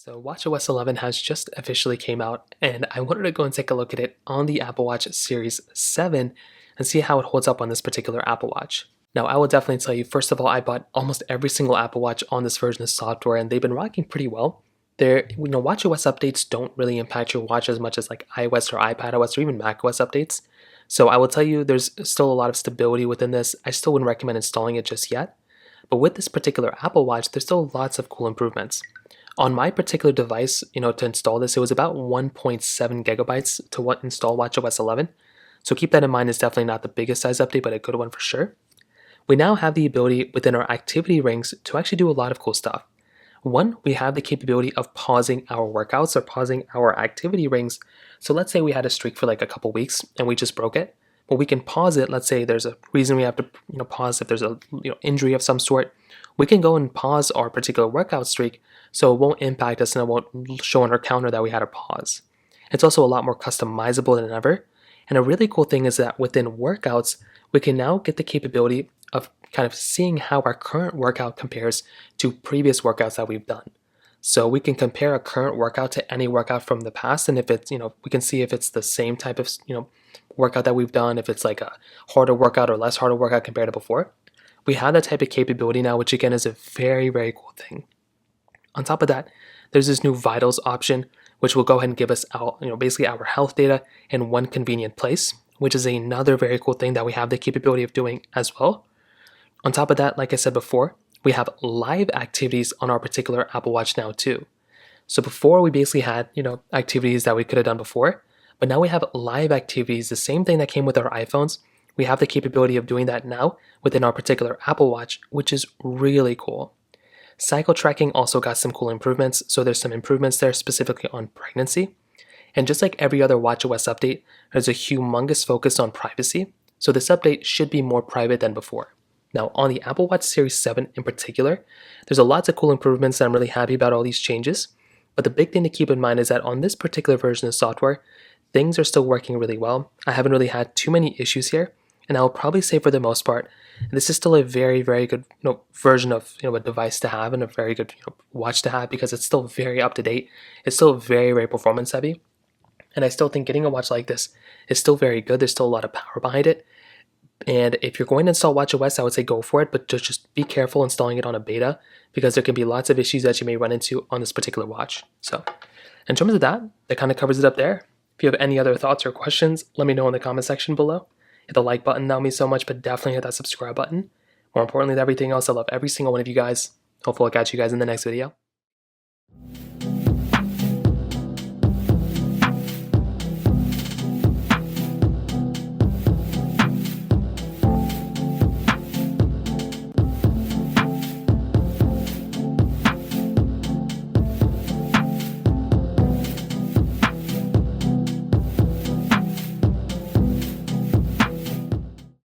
So WatchOS 11 has just officially came out, and I wanted to go and take a look at it on the Apple Watch Series 7 and see how it holds up on this particular Apple Watch. Now, I will definitely tell you, first of all, I bought almost every single Apple Watch on this version of software, and they've been rocking pretty well. WatchOS updates don't really impact your watch as much as like iOS or iPadOS or even macOS updates. So I will tell you, there's still a lot of stability within this. I still wouldn't recommend installing it just yet. But with this particular Apple Watch, there's still lots of cool improvements. On my particular device, to install this, it was about 1.7 gigabytes to install WatchOS 11. So keep that in mind. It's definitely not the biggest size update, but a good one for sure. We now have the ability within our activity rings to actually do a lot of cool stuff. One, we have the capability of pausing our workouts or pausing our activity rings. So let's say we had a streak for like a couple weeks and we just broke it. Well, we can pause it. Let's say there's a reason we have to pause if there's a injury of some sort. We can go and pause our particular workout streak so it won't impact us and it won't show on our counter that we had a pause. It's also a lot more customizable than ever. And a really cool thing is that within workouts, we can now get the capability of kind of seeing how our current workout compares to previous workouts that we've done. So we can compare a current workout to any workout from the past, and if it's, we can see if it's the same type of, workout that we've done, if it's like a harder workout or less harder workout compared to before. We have that type of capability now, which again is a very, very cool thing. On top of that, there's this new vitals option, which will go ahead and give us our, basically our health data in one convenient place, which is another very cool thing that we have the capability of doing as well. On top of that, like I said before, we have live activities on our particular Apple Watch now too. So before we basically had, activities that we could have done before, but now we have live activities, the same thing that came with our iPhones. We have the capability of doing that now within our particular Apple Watch, which is really cool. Cycle tracking also got some cool improvements, so there's some improvements there specifically on pregnancy. And just like every other WatchOS update, there's a humongous focus on privacy, so this update should be more private than before. Now, on the Apple Watch Series 7 in particular, there's a lots of cool improvements and I'm really happy about all these changes. But the big thing to keep in mind is that on this particular version of software, things are still working really well. I haven't really had too many issues here, and I'll probably say for the most part, this is still a very, very good version of a device to have and a very good watch to have because it's still very up to date. It's still very, very performance heavy. And I still think getting a watch like this is still very good. There's still a lot of power behind it. And if you're going to install WatchOS, I would say go for it, but just be careful installing it on a beta because there can be lots of issues that you may run into on this particular watch. So in terms of that kind of covers it up there. If you have any other thoughts or questions, let me know in the comment section below. Hit the like button, that would mean so much, but definitely hit that subscribe button. More importantly than everything else, I love every single one of you guys. Hopefully I'll catch you guys in the next video.